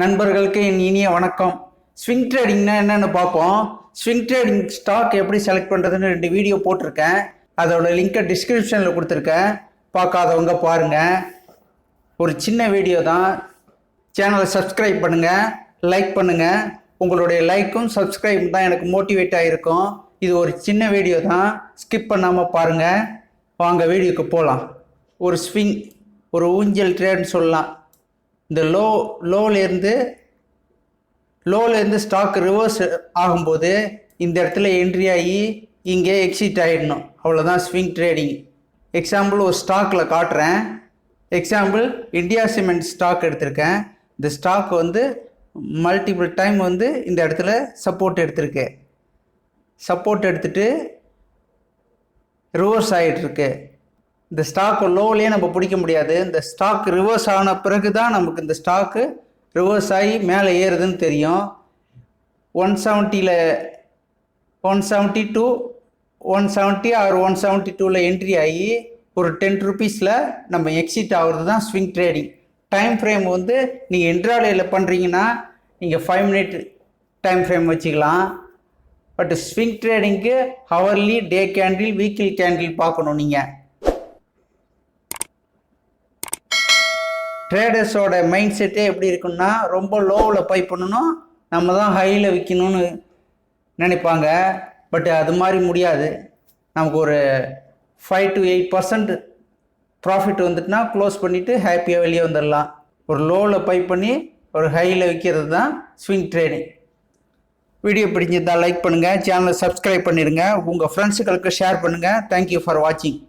நண்பர்களுக்கு என் இனிய வணக்கம். ஸ்விங் ட்ரேடிங்னா என்னென்னு பார்ப்போம். ஸ்விங் ட்ரேடிங் ஸ்டாக் எப்படி செலக்ட் பண்ணுறதுன்னு 2 வீடியோ போட்டிருக்கேன். அதோட லிங்கை டிஸ்கிரிப்ஷனில் கொடுத்துருக்கேன். பார்க்காதவங்க பாருங்கள். ஒரு சின்ன வீடியோ தான். சேனலை சப்ஸ்கிரைப் பண்ணுங்கள், லைக் பண்ணுங்கள். உங்களுடைய லைக்கும் சப்ஸ்கிரைப் தான் எனக்கு மோட்டிவேட் ஆகிருக்கும். இது ஒரு சின்ன வீடியோ தான், ஸ்கிப் பண்ணாமல் பாருங்கள். வாங்க வீடியோக்கு போகலாம். ஒரு ஸ்விங், ஒரு ஊஞ்சல் ட்ரேட்னு சொல்லலாம். இந்த லோலேருந்து ஸ்டாக் ரிவர்ஸ் ஆகும்போது இந்த இடத்துல என்ட்ரி ஆகி இங்கே எக்ஸிட் ஆகிடணும். அவ்வளோதான் ஸ்விங் ட்ரேடிங். எக்ஸாம்பிள் ஒரு ஸ்டாக்கில் காட்டுறேன். எக்ஸாம்பிள் இந்தியா சிமெண்ட் ஸ்டாக் எடுத்திருக்கேன். இந்த ஸ்டாக் மல்டிபிள் டைம் இந்த இடத்துல சப்போர்ட் எடுத்திருக்கு. சப்போர்ட் எடுத்துகிட்டு ரிவர்ஸ் ஆகிட்டுருக்கு. இந்த ஸ்டாக்கு லோவிலே நம்ம பிடிக்க முடியாது. இந்த ஸ்டாக் ரிவர்ஸ் ஆன பிறகு தான் நமக்கு இந்த ஸ்டாக்கு ரிவர்ஸ் ஆகி மேலே ஏறுதுன்னு தெரியும். 170 to 170 ஆர் 172 என்ட்ரி ஆகி ஒரு 10 rupeesல நம்ம எக்ஸிட் ஆகுறது தான் ஸ்விங் ட்ரேடிங். டைம் ஃப்ரேம் நீங்கள் இன்ட்ராடேயில் பண்ணுறீங்கன்னா நீங்கள் 5 minute டைம் ஃப்ரேம் வச்சுக்கலாம். பட் ஸ்விங் ட்ரேடிங்க்கு hourly, day candle, weekly candle பார்க்கணும். நீங்கள் ட்ரேடர்ஸோட மைண்ட் செட்டே எப்படி இருக்குன்னா, ரொம்ப லோவில் பை பண்ணணும், நம்ம தான் ஹையில் விற்கணும்னு நினைப்பாங்க. பட் அது மாதிரி முடியாது. நமக்கு ஒரு 5 to 8% ப்ராஃபிட் வந்துட்டுனா க்ளோஸ் பண்ணிவிட்டு ஹாப்பியாக வெளியே வந்துடலாம். ஒரு லோவில் பை பண்ணி ஒரு ஹையில் விற்கிறது தான் ஸ்விங் ட்ரேடிங். வீடியோ பிடிச்சிருந்தால் லைக் பண்ணுங்கள், சேனலை சப்ஸ்கிரைப் பண்ணிடுங்க, உங்கள் ஃப்ரெண்ட்ஸுகளுக்கு ஷேர் பண்ணுங்கள். தேங்க்யூ ஃபார் வாட்சிங்.